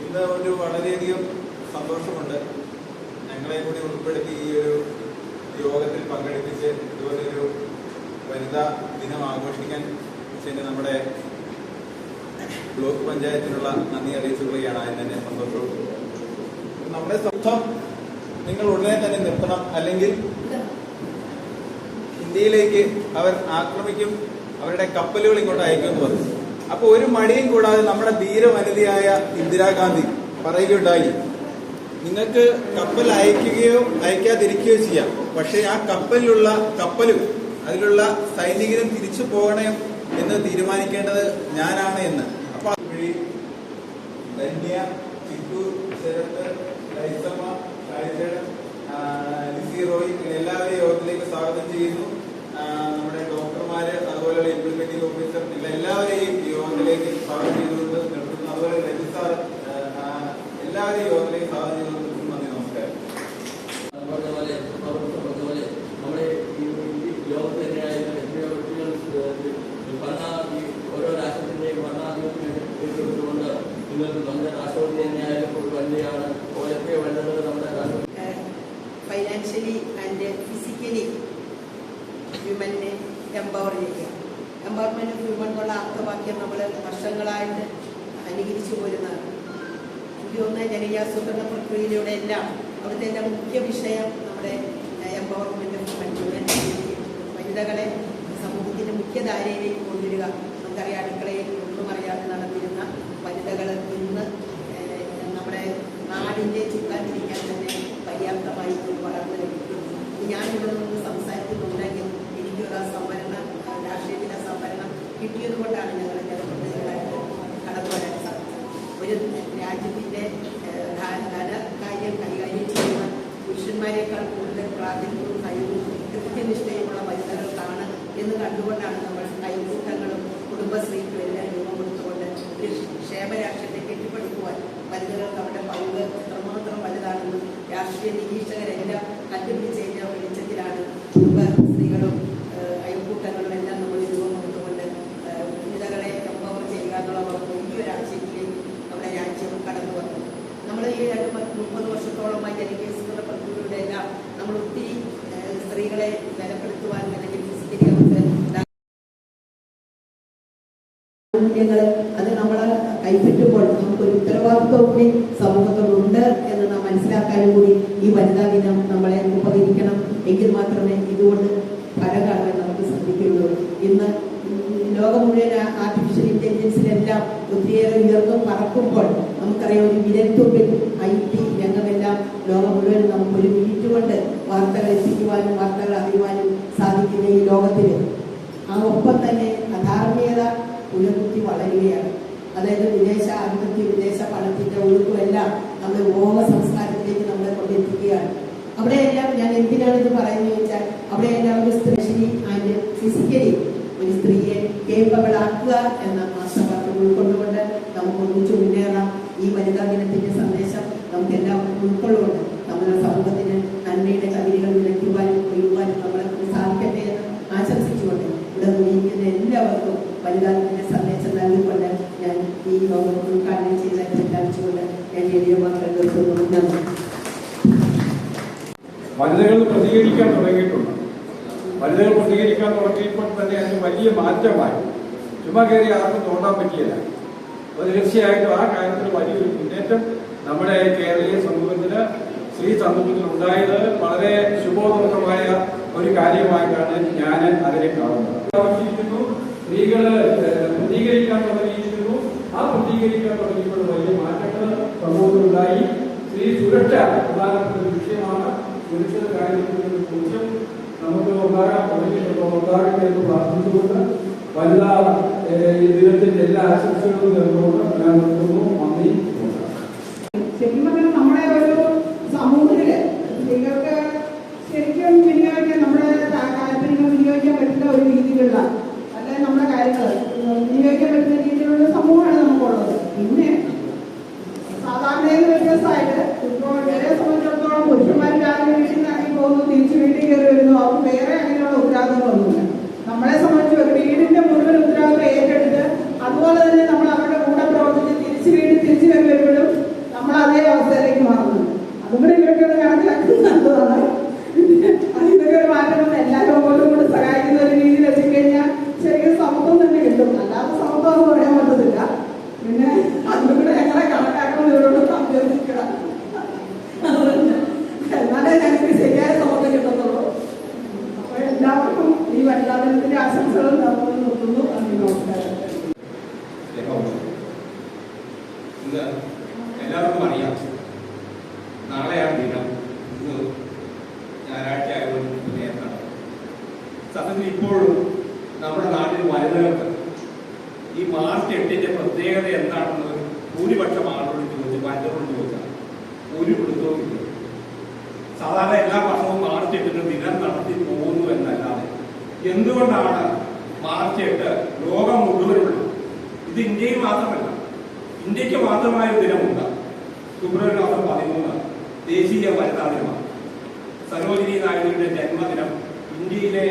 ഇന്ന് ഒരു വളരെയധികം സന്തോഷമുണ്ട്. ഞങ്ങളെ കൂടി ഉൾപ്പെടുത്തി ഈ ഒരു യോഗത്തിൽ പങ്കെടുപ്പിച്ച് ഇതുപോലൊരു വനിതാ ദിനം ആഘോഷിക്കാൻ നമ്മുടെ ബ്ലോക്ക് പഞ്ചായത്തിനുള്ള നന്ദി അറിയിച്ചുകൊള്ളുകയാണ്. അതിന് തന്നെ സന്തോഷവും. നമ്മുടെ സ്വന്തം നിങ്ങൾ ഉടനെ തന്നെ നിർത്തണം, അല്ലെങ്കിൽ ഇന്ത്യയിലേക്ക് അവർ ആക്രമിക്കും, അവരുടെ കപ്പലുകൾ ഇങ്ങോട്ട് അയക്കുമെന്ന് പറഞ്ഞു. അപ്പൊ ഒരു മടിയും കൂടാതെ നമ്മുടെ ധീരവനിതയായ ഇന്ദിരാഗാന്ധി പറയുകയുണ്ടായി, നിങ്ങൾക്ക് കപ്പൽ അയക്കുകയോ അയക്കാതിരിക്കുകയോ ചെയ്യാം, പക്ഷെ ആ കപ്പലും അതിലുള്ള സൈനികരും തിരിച്ചു പോകണം എന്ന് തീരുമാനിക്കേണ്ടത് ഞാനാണ് എന്ന്. അപ്പൊ ധന്യ, ചിത്തു, ശരത്ത്, ലൈസമ്മ, ഷാരിജേടൻ, ലിസി റോയ് എല്ലാവരെയും യോഗത്തിലേക്ക് സ്വാഗതം ചെയ്യുന്നു. നമ്മുടെ ഡോക്ടർമാര്, അതുപോലെയുള്ള ഇംപ്ലിമെന്റിംഗ് ഓഫീസർ എല്ലാവരെയും യോഗത്തിലേക്ക് സ്വാഗതം ചെയ്തുകൊണ്ട് നിർത്തുന്നു. അതുപോലെ രജിസ്ട്രാർ എല്ലാവരെയും യോഗത്തിലേക്ക് സ്വാഗതം ചെയ്തുകൊണ്ട് നിർത്തുന്നു. നന്ദി, നമസ്കാരം. നമ്മുടെ ലോകത്ത് തന്നെയായാലും എത്രയോ ഭരണ ഓരോ രാഷ്ട്രത്തിന്റെയും ഭരണാധിപത്യത്തിനെടുത്തുകൊണ്ട് നിങ്ങൾക്ക് നമ്മുടെ രാഷ്ട്രപതി തന്നെയായാലും ഒരു വനിതയാണ്. ഓരോ വനിതകൾ നമ്മുടെ രാഷ്ട്രം ഫൈനാൻഷ്യലി ആൻഡ് ഫിസിക്കലി ഹ്യൂമനെ എംപവർ ചെയ്യുക. എംപവർമെന്റ് ഓഫ് ഹ്യൂമൻ എന്നുള്ള അർത്ഥവാക്യം നമ്മൾ വർഷങ്ങളായിട്ട് അനുകരിച്ചു പോരുന്നതാണ്. എനിക്ക് തോന്നുന്ന ജനകീയാസൂത്രണ പ്രക്രിയയിലൂടെ എല്ലാം അവിടുത്തെ എൻ്റെ മുഖ്യ വിഷയം നമ്മുടെ എംപവർമെന്റ് ഓഫ് ഹ്യൂമൻ, വനിതകളെ സമൂഹത്തിന്റെ മുഖ്യധാരയിലേക്ക് കൊണ്ടുവരിക. നമുക്കറിയാം, അടുക്കളയിൽ ഒന്നും അറിയാതെ നടന്നിരുന്ന വനിതകൾ ഇന്ന് നമ്മുടെ നാടിന്റെ ചുക്കാതിരിക്കാൻ തന്നെ പര്യാപ്തമായി വളർന്നു ലഭിക്കുന്നു. ഞാനിവിടെ നിന്ന് സംസാരിക്കുന്നുണ്ടെങ്കിൽ എനിക്കൊരു സംവരണം, രാഷ്ട്രീയത്തിലെ സംവരണം കിട്ടിയത് കൊണ്ടാണ് ഞങ്ങൾ ജനപ്രതിനിധികളായിട്ട് കടന്നു വരാൻ സാധിച്ചത്. ഒരു രാജ്യത്തിന്റെ ധനകാര്യം കൈകാര്യം ചെയ്യുന്ന പുരുഷന്മാരെക്കാൾ കൂടുതൽ പ്രാതിനിധ്യവും കഴിവും കൃത്യനിഷ്ഠയുമുള്ള വനിതകൾക്കാണ് എന്ന് കണ്ടുകൊണ്ടാണ് നമ്മൾ അയൽക്കൂട്ടങ്ങളും കുടുംബശ്രീക്കും എല്ലാം രൂപം കൊടുത്തുകൊണ്ട് ഒരു ക്ഷേമരാഷ്ട്രത്തെ കെട്ടിപ്പടുക്കുവാൻ വനിതകൾക്ക് അവരുടെ പങ്ക് എത്രമാത്രം വലുതാണെന്നും രാഷ്ട്രീയ നിരീക്ഷകരെല്ലാം കണ്ടുപിടിച്ചതിന്റെ വെളിച്ചത്തിലാണ് കുടുംബശ്രീകളും അയൽക്കൂട്ടങ്ങളും എല്ലാം നമ്മൾ രൂപം കൊടുത്തുകൊണ്ട് വനിതകളെ എംപവർ ചെയ്യുക എന്നുള്ള വലിയൊരു ആശയത്തിലേക്ക് നമ്മുടെ രാജ്യം കടന്നു വന്നു. നമ്മൾ ഈ 30 വർഷത്തോളമായി ജനകീയാസൂത്രണ പ്രക്രിയയുടെ എല്ലാം നമ്മൾ ഒത്തിരി സ്ത്രീകളെ ബലപ്പെടുത്തുവാൻ അല്ലെങ്കിൽ ഫിസിക്കലി അവർക്ക് മൂല്യങ്ങൾ അത് നമ്മളെ കൈപ്പറ്റുമ്പോൾ നമുക്കൊരു ഉത്തരവാദിത്വം കൂടി സമൂഹത്തോടുണ്ട് എന്ന് നാം മനസ്സിലാക്കാനും കൂടി ഈ വനിതാ ദിനം നമ്മളെ ഉപകരിക്കണം. എങ്കിൽ മാത്രമേ ഇതുകൊണ്ട് ഫലം കാണുവാൻ നമുക്ക് ശ്രദ്ധിക്കുകയുള്ളൂ. ഇന്ന് ലോകം മുഴുവൻ ആർട്ടിഫിഷ്യൽ ഇന്റലിജൻസിലെല്ലാം ഒത്തിരിയേറെ ഉയർന്നും പറക്കുമ്പോൾ നമുക്കറിയാം, ഒരു വിരൽത്തുമ്പിൽ IT രംഗമെല്ലാം ലോകം മുഴുവൻ നമുക്കൊരു മിനിറ്റ് കൊണ്ട് വാർത്തകൾ എത്തിക്കുവാനും വാർത്തകൾ അറിയുവാനും സാധിക്കുന്ന ഈ ലോകത്തിൽ ഒപ്പം തന്നെ അധാർമികത പുനരുദ്ധി വളരുകയാണ്. അതായത് വിദേശ ആധിപത്യം, വിദേശ പണത്തിന്റെ ഒഴുക്കുമെല്ലാം നമ്മുടെ ലോക സംസ്കാരത്തിലേക്ക് നമ്മളെ കൊണ്ടെത്തിക്കുകയാണ്. അവിടെയെല്ലാം ഞാൻ എന്തിനാണ് ഇത് പറയുന്നത് ചോദിച്ചാൽ, അവിടെയെല്ലാം ഒരു സ്ത്രീ ആൻഡ് ഫിസിക്കലി ഒരു സ്ത്രീയെ കേപ്പബിൾ ആക്കുക എന്ന ആശയവാക്യം ഉൾക്കൊണ്ടുകൊണ്ട് നമുക്ക് ഒന്നിച്ചു മുന്നേറാം. ഈ വനിതാ ദിനത്തിന്റെ സന്ദേശം നമുക്ക് എല്ലാവർക്കും ഉൾക്കൊള്ളുകൊണ്ട് നമ്മുടെ സമൂഹത്തിന് നന്മയുടെ കവിതകൾ വിളയ്ക്കുവാനും കൊയ്യുവാനും നമ്മളെ സാധിക്കട്ടെ എന്ന് ആശംസിച്ചുകൊണ്ട് ഇവിടെ കൂടിയിരിക്കുന്ന എല്ലാവർക്കും വനിതാ ദിന സന്ദേശം നൽകിക്കൊണ്ട് ഞാൻ ഈ യോഗം ഉദ്ഘാടനം ചെയ്ത് പ്രഖ്യാപിച്ചുകൊണ്ട് ഞാൻ എളിയ മാത്രം നിർത്തുന്നു. നന്ദി. വനിതകൾ പ്രതികരിക്കാൻ തുടങ്ങിയിട്ടുണ്ട്. വനിതകൾ പ്രതികരിക്കാൻ തുടങ്ങിയപ്പോൾ തന്നെ അതിന് വലിയ മാറ്റമായി. ചുമ്മാ കയറി ആർക്കും തോണ്ടാൻ പറ്റിയില്ല. അപ്പോൾ തീർച്ചയായിട്ടും ആ കാര്യത്തിൽ വലിയൊരു മുന്നേറ്റം നമ്മുടെ കേരളീയ സമൂഹത്തിന്, സ്ത്രീ സമൂഹത്തിൽ ഉണ്ടായത് വളരെ ശുഭോദർക്കമായ ഒരു കാര്യമായിട്ടാണ് ഞാൻ അതിനെ കാണുന്നത്. സ്ത്രീകള് പ്രതികരിക്കാൻ തുടങ്ങിയിരിക്കുന്നു. ആ പ്രതികരിക്കാൻ തുടങ്ങിയപ്പോൾ വലിയ മാറ്റങ്ങൾ സമൂഹത്തിലുണ്ടായി. സ്ത്രീ സുരക്ഷ പ്രധാനപ്പെട്ട ഒരു വിഷയമാണ്. സുരക്ഷിത കാര്യത്തിലുള്ള കുറിച്ചും നമുക്ക് ഉണ്ടാകാൻ തുടങ്ങിയിട്ടുണ്ടോ ഉണ്ടാകട്ടെ എന്ന് പ്രാർത്ഥിച്ചുകൊണ്ട് വനിതാ ദിനത്തിന്റെ എല്ലാ ആശംസകളും നേർന്നുകൊണ്ട് ഞാൻ നിർത്തുന്നു. നന്ദി. ശരിക്കും പറഞ്ഞാൽ നമ്മുടെ ഒരു സമൂഹത്തില് സ്ത്രീകൾക്ക് ശരിക്കും വിനിയോഗിക്കാൻ, നമ്മുടെ താല്പര്യങ്ങൾ വിനിയോഗിക്കാൻ പറ്റുന്ന ഒരു രീതിയിലുള്ള, അല്ലെ നമ്മുടെ കാര്യങ്ങൾ വിനിയോഗിക്കാൻ പറ്റുന്ന രീതിയിലുള്ള സമൂഹമാണ് നമുക്കുള്ളത്. പിന്നെ സാധാരണയിൽ വ്യത്യസ്തമായിട്ട് ഇപ്പോൾ ഇവരെ സംബന്ധിച്ചിടത്തോളം പുരുഷന്മാർ രാവിലെ വീട്ടിൽ നിന്ന് ഇറങ്ങി പോകുന്നു, തിരിച്ച് വീട്ടിൽ കയറി വരുന്നു. അവർക്ക് വേറെ അങ്ങനെയുള്ള ഉത്തരവാദിത്തങ്ങളൊന്നുമില്ല. നമ്മളെ സംബന്ധിച്ച് ഒരു വീടിന്റെ മുഴുവൻ ഉത്തരവാദിത്തം ഏറ്റെടുത്ത് അതുപോലെ തന്നെ നമ്മൾ അവരുടെ കൂടെ പ്രവർത്തിച്ച് തിരിച്ചു കയറി വരുമ്പോഴും എല്ലാവർക്കും അറിയാം. നാളെയാണ് ദിനം. ഇന്ന് ഞായറാഴ്ച ആയതുകൊണ്ട് നേരത്താണ്. സത്യത്തിൽ ഇപ്പോഴും നമ്മുടെ നാട്ടിൽ വനിതകൾക്ക് ഈ മാർച്ച് 8-ന്റെ പ്രത്യേകത എന്താണെന്ന് ഭൂരിപക്ഷം ആളുകളോട് ചോദിച്ചു, വനിതകളോട് ചോദിച്ചാൽ ഒരു പിടുത്തവും ഇല്ല. സാധാരണ എല്ലാ വർഷവും മാർച്ച് 8-ന് ദിനം നടത്തി പോകുന്നു എന്നല്ലാതെ എന്തുകൊണ്ടാണ് മാർച്ച് 8 ലോകം മുഴുവനുള്ള, ഇത് ഇന്ത്യയിൽ മാത്രമല്ല, ഇന്ത്യക്ക് മാത്രമായ ഒരു ദിനമുണ്ട്. ഫെബ്രുവരി മാസം 13 ദേശീയ വനിതാ ദിനമാണ്. സരോജിനി നായിഡുവിന്റെ ജന്മദിനം ഇന്ത്യയിലെ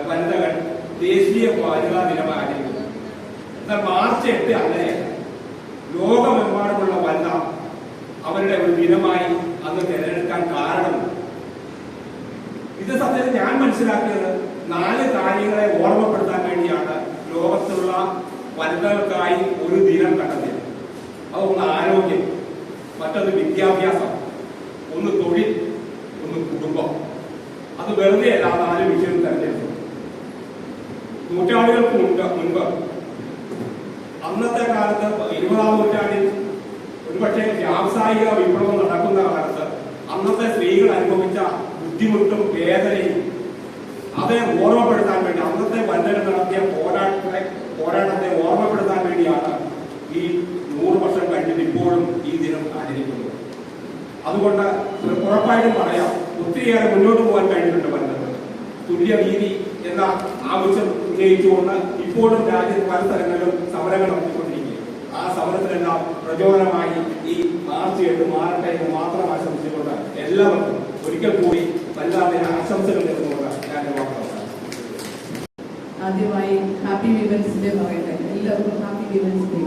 വനിതകൾ ദേശീയ വനിതാ ദിനമായി ആചരിക്കുന്നു. എന്നാൽ മാർച്ച് 8 അങ്ങനെയല്ല. ലോകമെമ്പാടുമുള്ള വനിത അവരുടെ ഒരു ദിനമായി അന്ന് തിരഞ്ഞെടുക്കാൻ കാരണമുണ്ട്. ഇത് സത്യത്തിൽ ഞാൻ മനസ്സിലാക്കിയത് 4 കാര്യങ്ങളെ ഓർമ്മപ്പെടുത്താൻ വേണ്ടിയാണ് ലോകത്തുള്ള വനിതകൾക്കായി ഒരു ദിനം കണ്ടെത്തിയത്. അതൊന്ന് ആരോഗ്യം, മറ്റൊന്ന് വിദ്യാഭ്യാസം, ഒന്ന് തൊഴിൽ, ഒന്ന് കുടുംബം. അത് വെറുതെ അല്ല 4 വിഷയം തെരഞ്ഞെടുത്തു. നൂറ്റാണ്ടുകൾക്ക് മുൻപ് അന്നത്തെ കാലത്ത് 20-ാം നൂറ്റാണ്ടിൽ ഒരുപക്ഷെ വ്യാവസായിക വിപ്ലവം നടക്കുന്ന കാലത്ത് അന്നത്തെ സ്ത്രീകൾ അനുഭവിച്ച ബുദ്ധിമുട്ടും വേദനയും അതേ ഓർമ്മപ്പെടുത്താൻ വേണ്ടി, അന്നത്തെ വനിതകൾ നടത്തിയ പോരാട്ടത്തെ ഓർമ്മപ്പെടുത്താൻ വേണ്ടിയാണ് ഈ 100 വർഷം കഴിഞ്ഞിട്ട് ഇപ്പോഴും ഈ ദിനം ആചരിക്കുന്നത്. അതുകൊണ്ട് ഉറപ്പായിട്ടും പറയാം, ഒത്തിരിയേറെ മുന്നോട്ട് പോകാൻ കഴിഞ്ഞിട്ടുണ്ട് വനിതകൾ. തുല്യനീതി എന്ന ആവശ്യം ഉന്നയിച്ചുകൊണ്ട് ഇപ്പോഴും രാജ്യത്ത് പല സ്ഥലങ്ങളിലും സമരങ്ങൾ നടത്തിക്കൊണ്ടിരിക്കുക. ആ സമരത്തിനെല്ലാം പ്രചോദനമായി ഈ മാർച്ച് 8 മാറട്ടെ എന്ന് മാത്രം ആശംസിച്ചുകൊണ്ട് എല്ലാവർക്കും ഒരിക്കൽ കൂടി വല്ലാതെ ആശംസകൾ നേർന്നുകൊണ്ട് ഞാൻ വാർത്ത. ആദ്യമായി ഹാപ്പി വിമൻസ് ഡേ പറയട്ടെ. എല്ലാവർക്കും ഹാപ്പി വിമൻസ് ഡേ.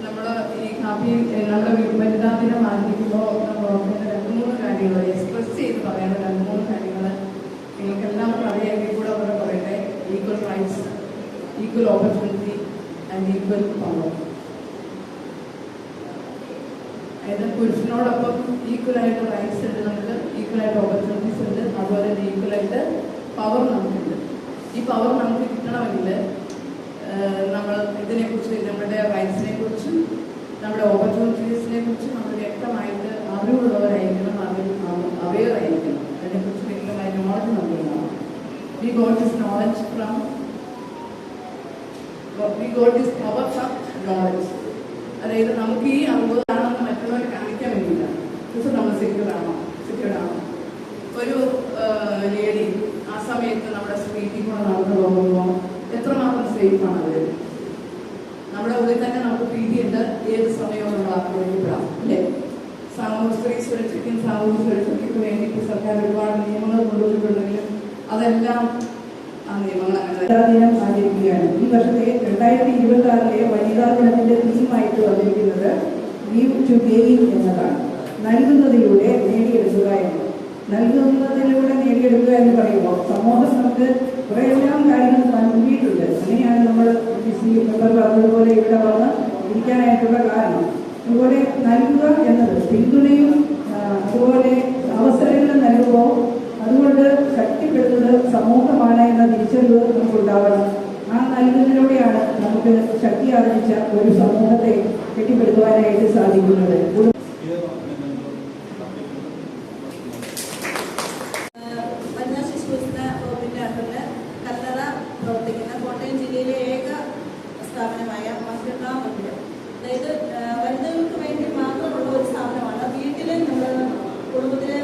നമ്മുടെ വനിതാ ദിനം ആരംഭിക്കുമ്പോൾ നമ്മൾ ഓർക്കേണ്ട 2-3 കാര്യങ്ങൾ, എക്സ്പ്രസ് ചെയ്ത് പറയേണ്ട 2-3 കാര്യങ്ങൾ നിങ്ങൾക്ക് എല്ലാവർക്കും അറിയാമെങ്കിൽ കൂടെ അവിടെ പറയട്ടെ. Equal rights, equal opportunity and equal power. അതായത് പുരുഷനോടൊപ്പം ഈക്വലായിട്ട് റൈറ്റ്സ് ഉണ്ട്, നമുക്ക് ഈക്വലായിട്ട് ഓപ്പർച്യൂണിറ്റീസ് ഉണ്ട്, അതുപോലെ തന്നെ ഈക്വലായിട്ട് പവർ നമുക്കുണ്ട്. ഈ പവർ നമുക്ക് കിട്ടണമെങ്കിൽ നമ്മൾ ഇതിനെക്കുറിച്ച്, നമ്മുടെ റൈറ്റ്സിനെ കുറിച്ചും നമ്മുടെ ഓപ്പർച്യൂണിറ്റീസിനെ കുറിച്ചും നമ്മൾ വ്യക്തമായിട്ട് അറിവുള്ളവരായിരിക്കണം, അവെയർ ആയിരിക്കണം. അതിനെക്കുറിച്ച് വ്യക്തമായ നോളജ് നമുക്കുണ്ടാവും. We got this knowledge from power from knowledge. അതായത് നമുക്ക് ഈ അറിവ് ആണെന്ന് മറ്റുള്ളവരെ കാണിക്കാൻ വേണ്ടിയില്ല. നമ്മൾ സെക്യൂർഡാണോ? ഒരു ലേഡി ആ സമയത്ത് നമ്മുടെ സ്ട്രീറ്റിൽ കൂടെ നടന്നു പോകുമ്പോൾ എത്രമാത്രം സേഫാണ് അവർ? നമ്മുടെ ഉള്ളിൽ തന്നെ നമുക്ക് ഭീതിയുണ്ട്, ഏത് സമയവും നമ്മൾ ആക്രമിക്കപ്പെടാം, അല്ലേ? സ്ത്രീ സുരക്ഷയ്ക്കും സാമൂഹ്യ സുരക്ഷയ്ക്കും വേണ്ടിയിട്ട് സർക്കാർ ഒരുപാട് നിയമങ്ങൾ കൊണ്ടുവന്നിട്ടുണ്ടെങ്കിലും അതെല്ലാം ആ നിയമങ്ങൾ വനിതാ ദിനം ആചരിക്കുകയാണ്. ഈ വർഷത്തെ 2026 വനിതാ ദിനത്തിന്റെ തീമായിട്ട് വന്നിരിക്കുന്നത് ഗീവ് ടു ഗെയിൻ എന്നതാണ്. നൽകുന്നതിലൂടെ നേടിയെടുക്കുക എന്ന്. നൽകുന്നതിലൂടെ നേടിയെടുക്കുക എന്ന് പറയുമ്പോൾ സമൂഹം നമുക്ക് കുറേയെല്ലാം കാര്യങ്ങൾ നൽകിയിട്ടുണ്ട്. അങ്ങനെയാണ് നമ്മൾ മെമ്പർ പറഞ്ഞതുപോലെ ഇവിടെ വന്ന് ഇരിക്കാനായിട്ടുള്ള കാരണം. അതുപോലെ നൽകുക എന്നത് പിന്തുണയും അതുപോലെ അവസരങ്ങൾ നൽകുമ്പോൾ അതുകൊണ്ട് ശക്തിപ്പെടുന്നത് സമൂഹമാണ് എന്ന തിരിച്ചറിവ് നമുക്കുണ്ടാവണം. ആ നൽകുന്നതിലൂടെയാണ് നമുക്ക് ശക്തി ആർജിച്ച ഒരു സമൂഹത്തെ കെട്ടിപ്പടുക്കുവാനായിട്ട് സാധിക്കുന്നത്. വനിതാ ശിശു വികസന വകുപ്പിന്റെ അണ്ടറിൽ കല്ലറ പ്രവർത്തിക്കുന്ന കോട്ടയം ജില്ലയിലെ ഏക സ്ഥാപനമായ മഹിളാ മന്ദിരം, അതായത് വനിതകൾക്ക് വേണ്ടി മാത്രമുള്ള ഒരു സ്ഥാപനമാണ്. വീട്ടിൽ നമ്മൾ കുടുംബത്തിലെ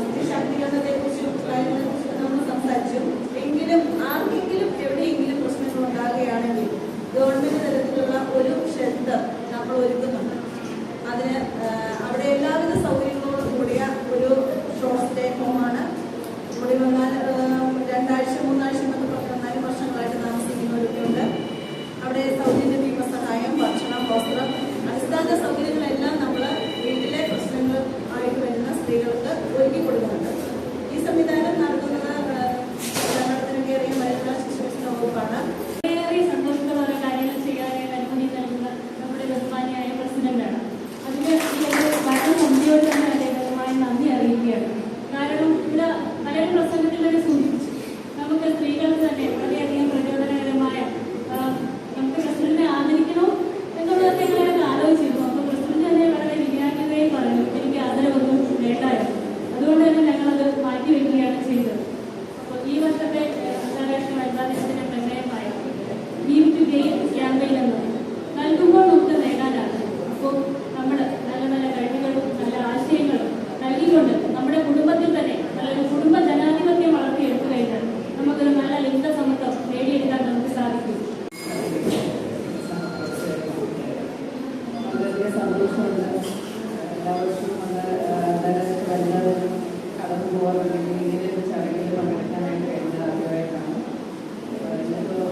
സ്ത്രീ ശാക്തീകരണത്തെ കുറിച്ചും കാര്യങ്ങളെക്കുറിച്ചൊക്കെ നമ്മൾ സംസാരിച്ചു. എങ്കിലും ആർക്കെങ്കിലും എവിടെയെങ്കിലും പ്രശ്നങ്ങൾ ഉണ്ടാകുകയാണെങ്കിൽ ഗവൺമെന്റ് തലത്തിലുള്ള ഒരു ഷെൽട്ടർ നമ്മൾ ഒരുക്കുന്നുണ്ട്. അതിന് അവിടെ എല്ലാവിധ സൗകര്യങ്ങളോടും കൂടിയ ഒരു ഷോർട്ട് സ്റ്റേ ഹോമാണ്. ഇവിടെ വന്നാൽ 2 ആഴ്ച 3 ആഴ്ച എന്നൊക്കെ പറഞ്ഞാൽ 4 വർഷങ്ങളായിട്ട് താമസിക്കുന്നവരൊക്കെയുണ്ട്. അവിടെ സൗജന്യ നിയമസഹായം, ഭക്ഷണം, വസ്ത്രം, അടിസ്ഥാന സൗകര്യങ്ങളെല്ലാം നമ്മൾ വീട്ടിലെ പ്രശ്നങ്ങൾ ആയിട്ട് വരുന്ന സ്ത്രീകൾക്ക് ഒരുക്കി കൊടുക്കുന്നുണ്ട്. ഈ സംവിധാനം നടത്തുന്നത് ഭരണത്തിന് കയറിയ വനിതാ ശിശു വികസന വകുപ്പാണ്. ഏറെ സന്തോഷകരമായ കാര്യങ്ങൾ ചെയ്യാനായിട്ട് അനുമതി നൽകുന്ന നമ്മുടെ ബഹുമാനിയായ പ്രസിഡന്റാണ്. അതിന് ഭരണസമിതിയോട് തന്നെ അദ്ദേഹമായി നന്ദി അറിയിക്കുകയാണ്. കാരണം ഇവിടെ പലരും പ്രസംഗത്തിൽ തന്നെ സൂചിപ്പിച്ചു, നമുക്ക് സ്ത്രീകൾക്ക് തന്നെ വളരെയധികം പ്രചോദനകരമായ നമുക്ക് വലിയ സന്തോഷമുണ്ട്. എല്ലാ വർഷവും വരുന്നതിനും കടന്നു പോകാറുണ്ടെങ്കിൽ ഇങ്ങനെ ഒരു ചടങ്ങിൽ പങ്കെടുക്കാനായിട്ട് കഴിഞ്ഞത് ആദ്യമായിട്ടാണ്. ഇന്നിപ്പോൾ